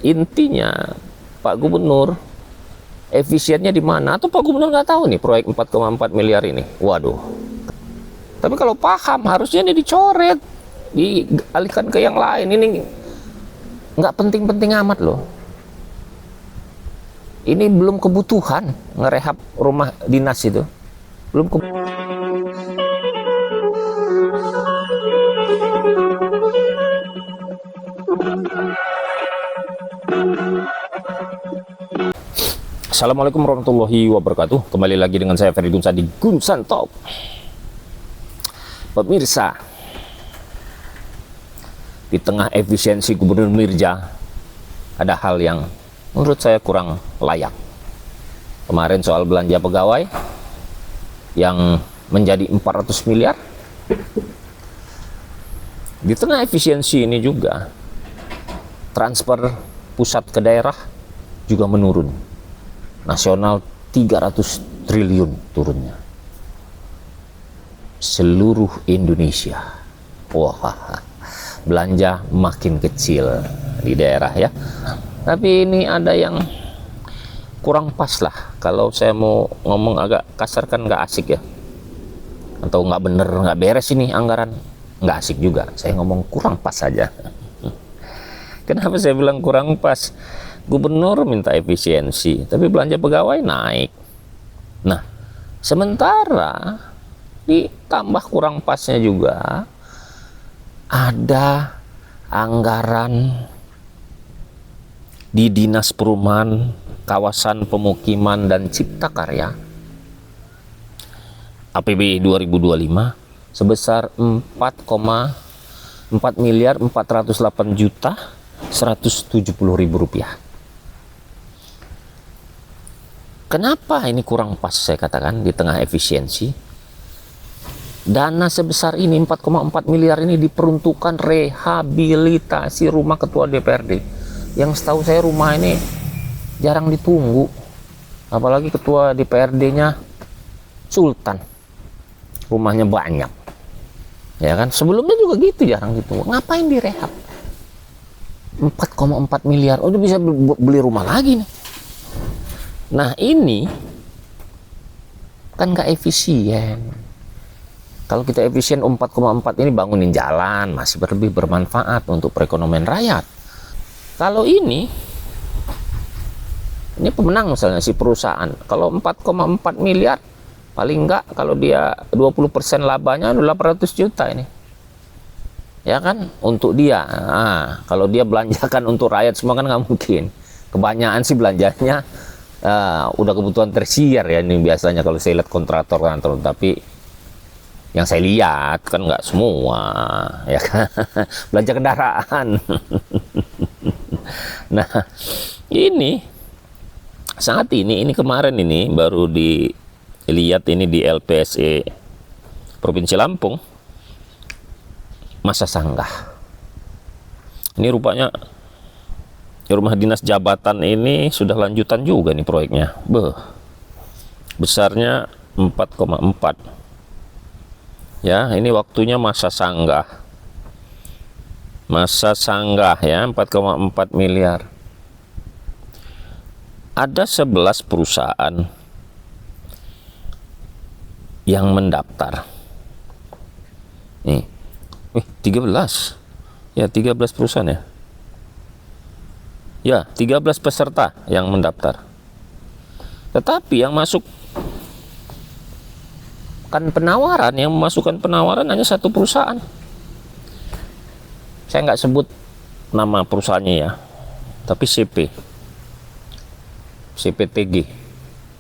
intinya Pak Gubernur efisiennya di mana? Atau Pak Gubernur nggak tahu nih proyek 4,4 miliar ini? Waduh. Tapi kalau paham harusnya ini dicoret, dialihkan ke yang lain. Ini nggak penting-penting amat loh. Ini belum kebutuhan ngerehab rumah dinas itu. Belum Assalamualaikum warahmatullahi wabarakatuh. Kembali lagi dengan saya Ferry Gunsa di Gunsan Top. Pemirsa, di tengah efisiensi Gubernur Mirja ada hal yang menurut saya kurang layak. Kemarin soal belanja pegawai yang menjadi 400 miliar. Di tengah efisiensi ini juga transfer pusat ke daerah juga menurun. Nasional 300 triliun turunnya. Seluruh Indonesia. Wah, belanja makin kecil di daerah ya. Tapi ini ada yang kurang pas lah. Kalau saya mau ngomong agak kasar kan nggak asik ya. Atau nggak bener, nggak beres ini anggaran. Nggak asik juga. Saya ngomong kurang pas saja. Kenapa saya bilang kurang pas? Gubernur minta efisiensi, tapi belanja pegawai naik. Nah, sementara ditambah kurang pasnya juga ada anggaran di Dinas Perumahan, Kawasan Pemukiman dan Cipta Karya APBD 2025 sebesar 4,4 miliar 408 juta 170.000 rupiah. Kenapa ini kurang pas saya katakan di tengah efisiensi? Dana sebesar ini 4,4 miliar ini diperuntukkan rehabilitasi rumah ketua DPRD. Yang setahu saya rumah ini jarang ditunggu. Apalagi ketua DPRD-nya Sultan. Rumahnya banyak. Ya kan? Sebelumnya juga gitu jarang ditunggu. Ngapain direhab? 4,4 miliar. Oh, udah bisa beli rumah lagi nih. Nah, ini kan nggak efisien. Kalau kita efisien 4,4 ini bangunin jalan, masih lebih bermanfaat untuk perekonomian rakyat. Kalau ini pemenang misalnya si perusahaan. Kalau 4,4 miliar, paling nggak kalau dia 20% labanya 800 juta ini. Ya kan, untuk dia. Nah, kalau dia belanjakan untuk rakyat semua kan nggak mungkin. Kebanyakan sih belanjanya udah kebutuhan tersier ya ini biasanya kalau saya lihat kontraktor kantor, tapi yang saya lihat kan nggak semua ya kan. Belanja kendaraan. Nah, ini saat ini kemarin ini baru dilihat ini di LPSE Provinsi Lampung masa sanggah. Ini rupanya rumah dinas jabatan ini sudah lanjutan juga nih proyeknya. Besarnya 4,4. Ya, ini waktunya masa sanggah. Masa sanggah ya, 4,4 miliar. Ada 11 perusahaan yang mendaftar. Nih. 13. Ya, 13 perusahaan ya. Ya, 13 peserta yang mendaftar. Tetapi yang masuk kan penawaran, yang memasukkan penawaran hanya satu perusahaan. Saya nggak sebut nama perusahaannya ya, tapi CPTG.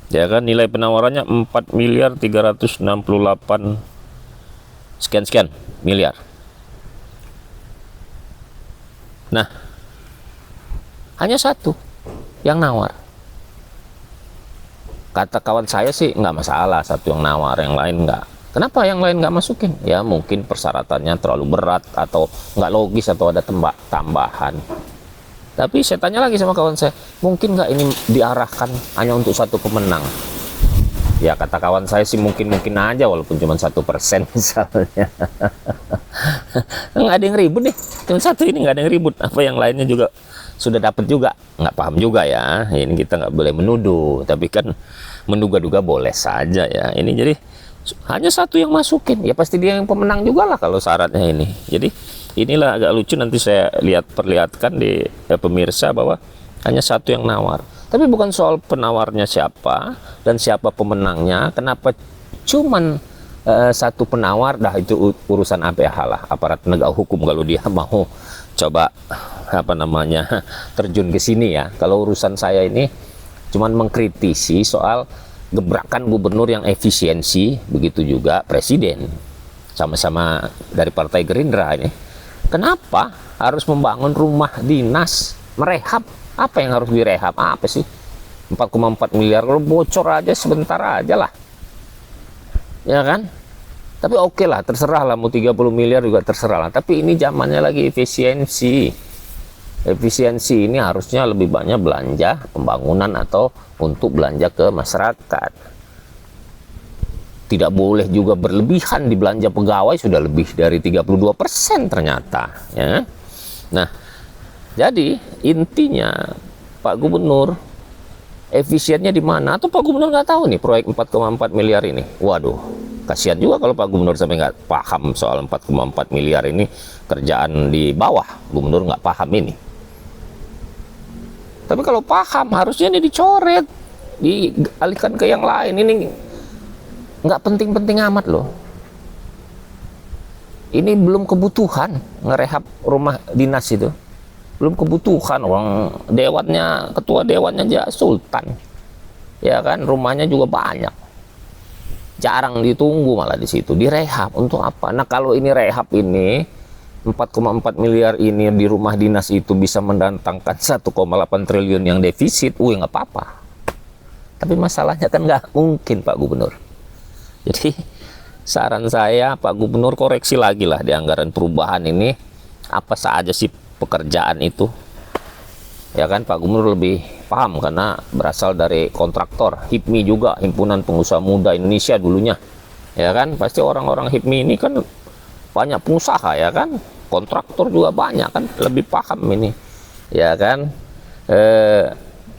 Ya kan, nilai penawarannya 4 miliar 368 sekian miliar. Nah, hanya satu yang nawar. Kata kawan saya sih nggak masalah satu yang nawar, yang lain nggak. Kenapa yang lain nggak masukin? Ya mungkin persyaratannya terlalu berat atau nggak logis atau ada tambahan. Tapi saya tanya lagi sama kawan saya, mungkin nggak ini diarahkan hanya untuk satu pemenang? Ya kata kawan saya sih mungkin aja walaupun cuma 1% misalnya. Nggak ada yang ribut nih, cuma satu ini nggak ada yang ribut. Apa yang lainnya juga sudah dapat juga, nggak paham juga ya. Ini kita nggak boleh menuduh, tapi kan menduga-duga boleh saja ya. Ini jadi hanya satu yang masukin, ya pasti dia yang pemenang juga lah kalau syaratnya ini. Jadi inilah agak lucu, nanti saya perlihatkan di pemirsa bahwa hanya satu yang nawar. Tapi bukan soal penawarnya siapa dan siapa pemenangnya. Kenapa cuman satu penawar? Dah itu urusan APH lah, aparat penegak hukum, kalau dia mau coba terjun ke sini ya. Kalau urusan saya ini cuman mengkritisi soal gebrakan gubernur yang efisiensi, begitu juga presiden, sama-sama dari Partai Gerindra ini. Kenapa harus membangun rumah dinas, merehab? Apa yang harus direhab? Apa sih 4,4 miliar? Kalau bocor aja sebentar aja lah, ya kan? Tapi oke lah, terserah lah, mau 30 miliar juga terserah lah. Tapi ini zamannya lagi efisiensi. Efisiensi ini harusnya lebih banyak belanja pembangunan atau untuk belanja ke masyarakat. Tidak boleh juga berlebihan di belanja pegawai, sudah lebih dari 32% ternyata, ya. Nah, jadi intinya Pak Gubernur efisiennya di mana? Atau Pak Gubernur nggak tahu nih proyek 4,4 miliar ini? Waduh, kasihan juga kalau Pak Gubernur sampai nggak paham soal 4,4 miliar ini, kerjaan di bawah. Gubernur nggak paham ini. Tapi kalau paham, harusnya ini dicoret, dialihkan ke yang lain. Ini nggak penting-penting amat loh. Ini belum kebutuhan ngerehab rumah dinas itu. Belum kebutuhan. Orang dewannya, ketua dewannya aja sultan. Ya kan, rumahnya juga banyak. Jarang ditunggu malah di situ. Direhab untuk apa? Nah, kalau ini rehab ini 4,4 miliar ini di rumah dinas itu bisa mendatangkan 1,8 triliun yang defisit, nggak apa-apa. Tapi masalahnya kan nggak mungkin Pak Gubernur. Jadi saran saya Pak Gubernur koreksi lagi lah di anggaran perubahan ini, apa saja sih pekerjaan itu. Ya kan, Pak Gubernur lebih paham karena berasal dari kontraktor. HIPMI juga, Himpunan Pengusaha Muda Indonesia dulunya. Ya kan, pasti orang-orang HIPMI ini kan banyak pengusaha, ya kan, kontraktor juga banyak kan, lebih paham ini, ya kan.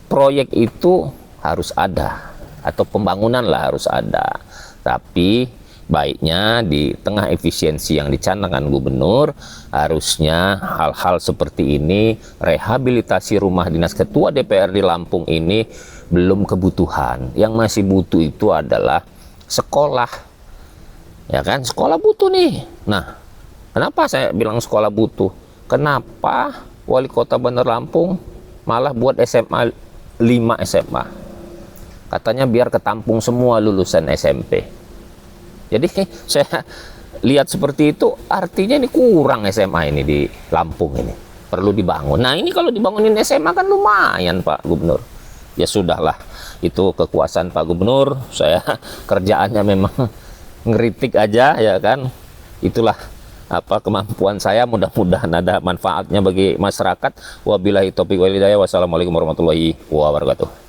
Proyek itu harus ada, atau pembangunan lah harus ada, tapi baiknya di tengah efisiensi yang dicanangkan gubernur, harusnya hal-hal seperti ini, rehabilitasi rumah dinas ketua DPR di Lampung ini belum kebutuhan. Yang masih butuh itu adalah sekolah. Ya kan, sekolah butuh nih. Nah, kenapa saya bilang sekolah butuh? Kenapa Wali Kota Bandar Lampung malah buat SMA 5 SMA? Katanya biar ketampung semua lulusan SMP. Jadi saya lihat seperti itu, artinya ini kurang SMA ini di Lampung ini. Perlu dibangun. Nah, ini kalau dibangunin SMA kan lumayan Pak Gubernur. Ya sudahlah, itu kekuasaan Pak Gubernur. Saya kerjaannya memang ngeritik aja, ya kan. Itulah kemampuan saya, mudah-mudahan ada manfaatnya bagi masyarakat. Wabillahi taufiq wal hidayah. Wassalamualaikum warahmatullahi wabarakatuh.